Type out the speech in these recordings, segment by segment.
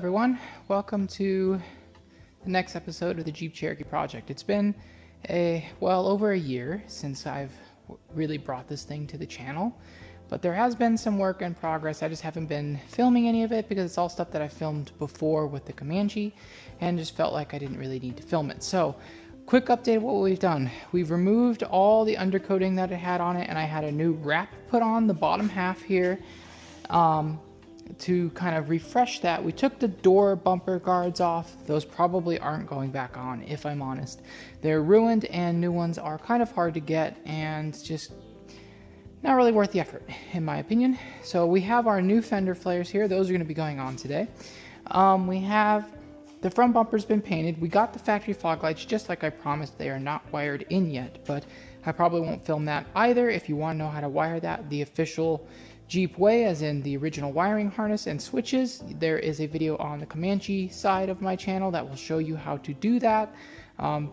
everyone, welcome to the next episode of the Jeep Cherokee project. It's been over a year since I've really brought this thing to the channel, but there has been some work in progress. I just haven't been filming any of it because it's all stuff that I filmed before with the Comanche and just felt like I didn't really need to film it. So quick update of what we've done. We've removed all the undercoating that it had on it, and I had a new wrap put on the bottom half here to kind of refresh that. We took the door bumper guards off. Those probably aren't going back on, if I'm honest. They're ruined and new ones are kind of hard to get and just not really worth the effort, in my opinion. So we have our new fender flares here. Those are going to be going on today. We have the front bumper's been painted. We got the factory fog lights just like I promised. They are not wired in yet, but I probably won't film that either. If you want to know how to wire that the official Jeep way, as in the original wiring harness and switches, there is a video on the Comanche side of my channel that will show you how to do that.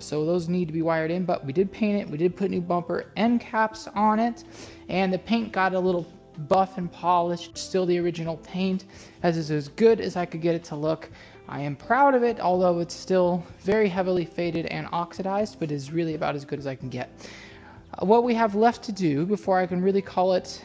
So those need to be wired in, but we did paint it. We did put new bumper end caps on it, and the paint got a little buff and polished. Still the original paint, as is as good as I could get it to look. I am proud of it, although it's still very heavily faded and oxidized, but is really about as good as I can get. What we have left to do before I can really call it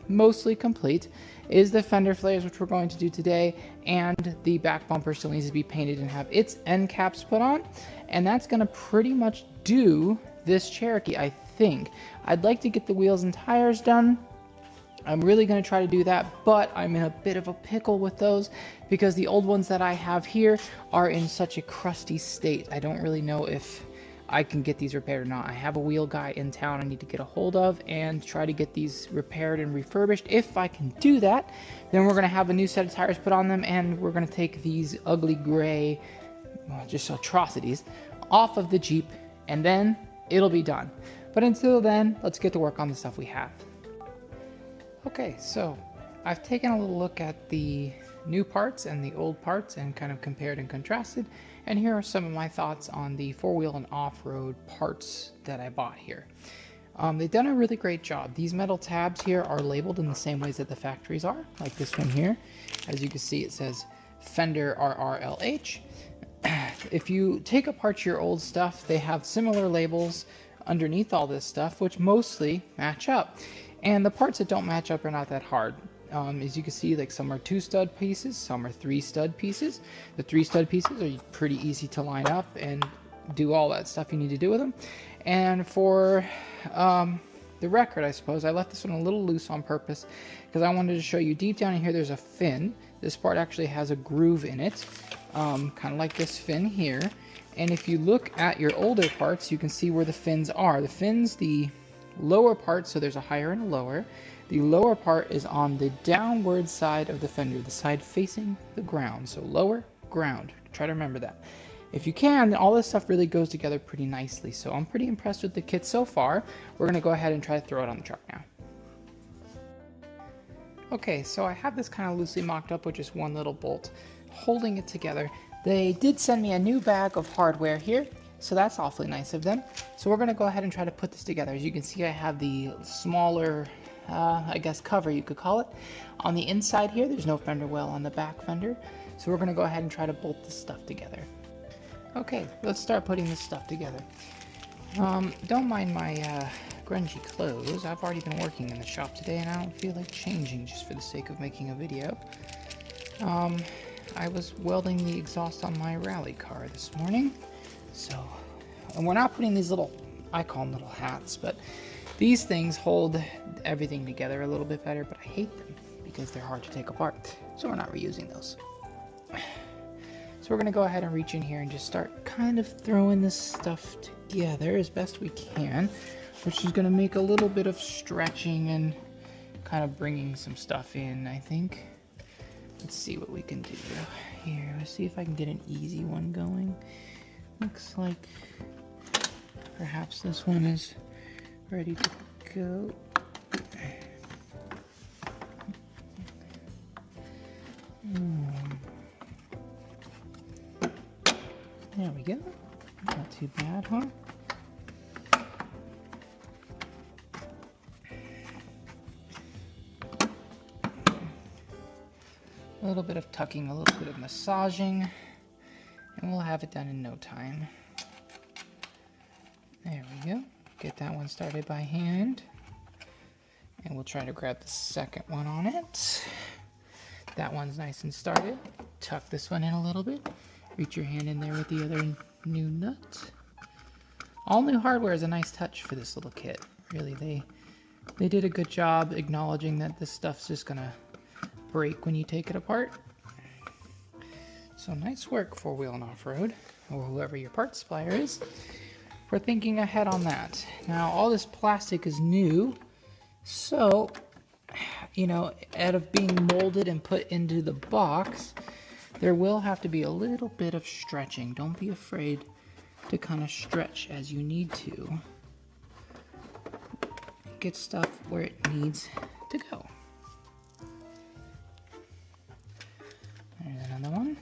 mostly complete is the fender flares, which we're going to do today, and the back bumper still needs to be painted and have its end caps put on, and that's going to pretty much do this Cherokee, I think. I'd like to get the wheels and tires done. I'm really going to try to do that, but I'm in a bit of a pickle with those because the old ones that I have here are in such a crusty state. I don't really know if I can get these repaired or not. I have a wheel guy in town I need to get a hold of and try to get these repaired and refurbished. If I can do that, then we're going to have a new set of tires put on them, and we're going to take these ugly gray, well, just atrocities off of the Jeep, and then it'll be done. But until then, let's get to work on the stuff we have. Okay, so I've taken a little look at the new parts and the old parts and kind of compared and contrasted, and here are some of my thoughts on the four-wheel and off-road parts that I bought here. They've done a really great job. These metal tabs here are labeled in the same ways that the factories are, like this one here. As you can see, it says Fender RRLH. If you take apart your old stuff, they have similar labels underneath all this stuff, which mostly match up. And the parts that don't match up are not that hard. As you can see, like some are 2 stud pieces, some are 3 stud pieces. The 3 stud pieces are pretty easy to line up and do all that stuff you need to do with them. And for the record, I suppose, I left this one a little loose on purpose because I wanted to show you deep down in here there's a fin. This part actually has a groove in it, kind of like this fin here. And if you look at your older parts, you can see where the fins are. The fins, the lower part, so there's a higher and a lower. The lower part is on the downward side of the fender, the side facing the ground. So lower, ground. Try to remember that. If you can, then all this stuff really goes together pretty nicely. So I'm pretty impressed with the kit so far. We're going to go ahead and try to throw it on the truck now. Okay, so I have this kind of loosely mocked up with just one little bolt holding it together. They did send me a new bag of hardware here, so that's awfully nice of them. So we're going to go ahead and try to put this together. As you can see, I have the smaller I guess cover you could call it. On the inside here, there's no fender well on the back fender, so we're going to go ahead and try to bolt this stuff together. Okay, let's start putting this stuff together. Don't mind my grungy clothes. I've already been working in the shop today and I don't feel like changing just for the sake of making a video. I was welding the exhaust on my rally car this morning, and we're not putting these little, I call them little hats, but these things hold everything together a little bit better, but I hate them because they're hard to take apart, so we're not reusing those. So we're going to go ahead and reach in here and just start kind of throwing this stuff together as best we can, which is going to make a little bit of stretching and kind of bringing some stuff in, I think. Let's see what we can do here. Let's see if I can get an easy one going. Looks like perhaps this one is ready to go. There we go. Not too bad, huh? A little bit of tucking, a little bit of massaging, and we'll have it done in no time. There we go. Get that one started by hand. And we'll try to grab the second one on it. That one's nice and started. Tuck this one in a little bit. Reach your hand in there with the other new nut. All new hardware is a nice touch for this little kit. Really, they did a good job acknowledging that this stuff's just gonna break when you take it apart. So nice work, 4-Wheel and Off-Road, or whoever your parts supplier is, for thinking ahead on that. Now, all this plastic is new, so, you know, out of being molded and put into the box, there will have to be a little bit of stretching. Don't be afraid to kind of stretch as you need to. Get stuff where it needs to go. There's another one.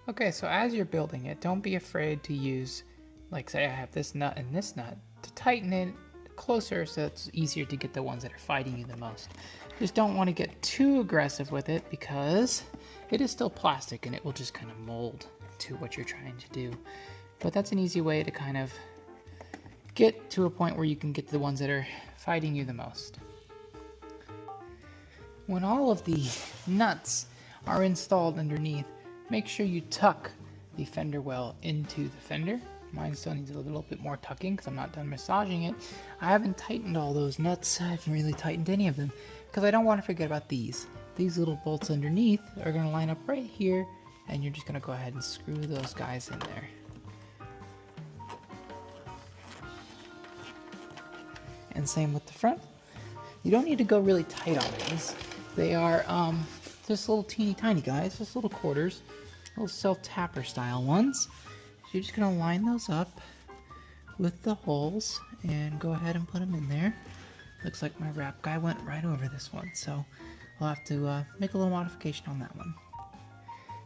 Okay, so as you're building it, don't be afraid to use, like say I have this nut and this nut, to tighten it closer so it's easier to get the ones that are fighting you the most. Just don't want to get too aggressive with it because it is still plastic and it will just kind of mold to what you're trying to do. But that's an easy way to kind of get to a point where you can get to the ones that are fighting you the most. When all of the nuts are installed underneath, make sure you tuck the fender well into the fender. Mine still needs a little bit more tucking because I'm not done massaging it. I haven't tightened all those nuts. I haven't really tightened any of them because I don't want to forget about these. These little bolts underneath are going to line up right here, and you're just going to go ahead and screw those guys in there. And same with the front. You don't need to go really tight on these. They are just little teeny tiny guys, just little quarters, little self-tapper style ones. So you're just gonna line those up with the holes and go ahead and put them in there. Looks like my wrap guy went right over this one, so I'll have to make a little modification on that one.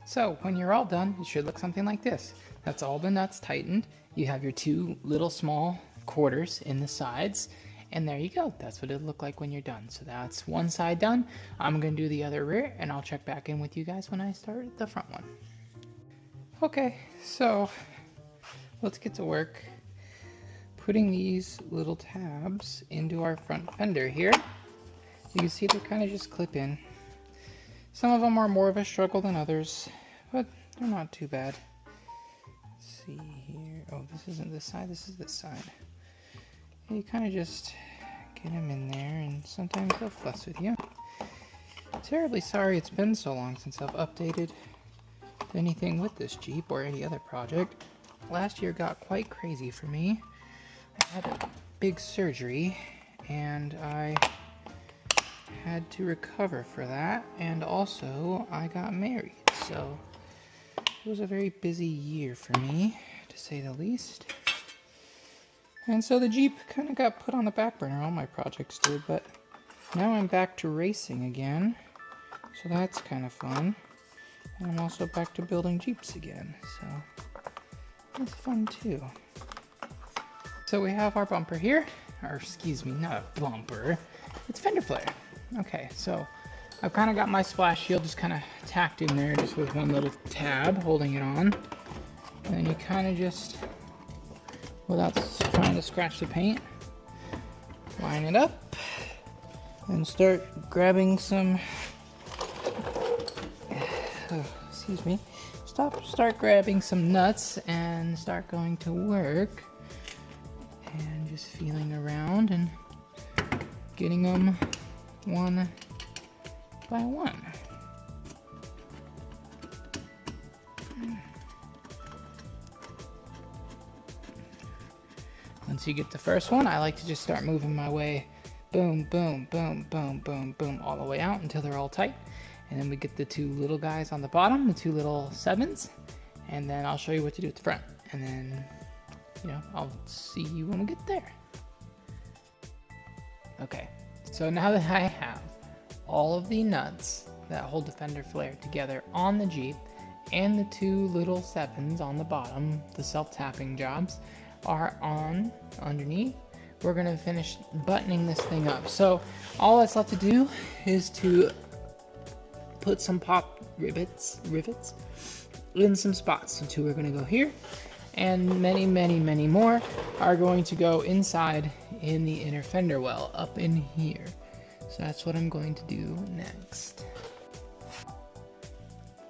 So when you're all done, it should look something like this. That's all the nuts tightened. You have your two little small quarters in the sides. And there you go. That's what it'll look like when you're done. So that's one side done. I'm going to do the other rear, and I'll check back in with you guys when I start the front one. Okay, so let's get to work putting these little tabs into our front fender here. You can see they kind of just clip in. Some of them are more of a struggle than others, but they're not too bad. Let's see here. Oh, this isn't this side. This is this side. You kind of just get them in there, and sometimes they'll fuss with you. Terribly sorry it's been so long since I've updated anything with this Jeep or any other project. Last year got quite crazy for me. I had a big surgery, and I had to recover for that, and also I got married, so it was a very busy year for me, to say the least. And so the Jeep kind of got put on the back burner. All my projects did, but now I'm back to racing again. So that's kind of fun. And I'm also back to building Jeeps again. So that's fun too. So we have our bumper here. Or excuse me, not a bumper. It's fender flare. Okay, so I've kind of got my splash shield just kind of tacked in there just with one little tab holding it on. And then you kind of just, without trying to scratch the paint, line it up and start grabbing some, start grabbing some nuts and start going to work and just feeling around and getting them one by one. Once you get the first one, I like to just start moving my way, boom, boom, boom, boom, boom, boom, all the way out until they're all tight. And then we get the two little guys on the bottom, the two little 7s, and then I'll show you what to do at the front. And then, you know, I'll see you when we get there. Okay, so now that I have all of the nuts that hold the fender flare together on the Jeep and the two little 7s on the bottom, the self-tapping jobs, are on underneath, we're gonna finish buttoning this thing up. So all that's left to do is to put some pop rivets in some spots. So 2 are gonna go here, and many more are going to go inside in the inner fender well up in here. So that's what I'm going to do next.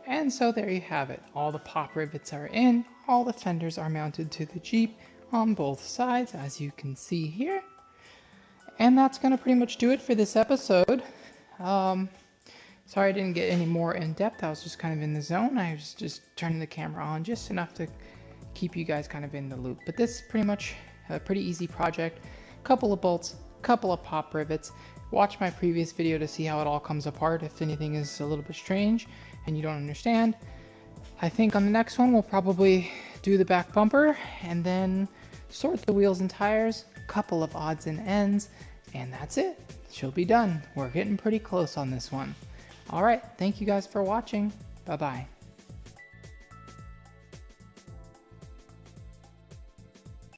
And so there you have it. All the pop rivets are in, all the fenders are mounted to the Jeep on both sides, as you can see here. And that's gonna pretty much do it for this episode. Sorry I didn't get any more in depth. I was just kind of in the zone. I was just turning the camera on just enough to keep you guys kind of in the loop. But this is pretty much a pretty easy project. Couple of bolts, couple of pop rivets. Watch my previous video to see how it all comes apart if anything is a little bit strange and you don't understand. I think on the next one we'll probably do the back bumper and then sort the wheels and tires, couple of odds and ends, and that's it. She'll be done. We're getting pretty close on this one. Alright, thank you guys for watching. Bye-bye.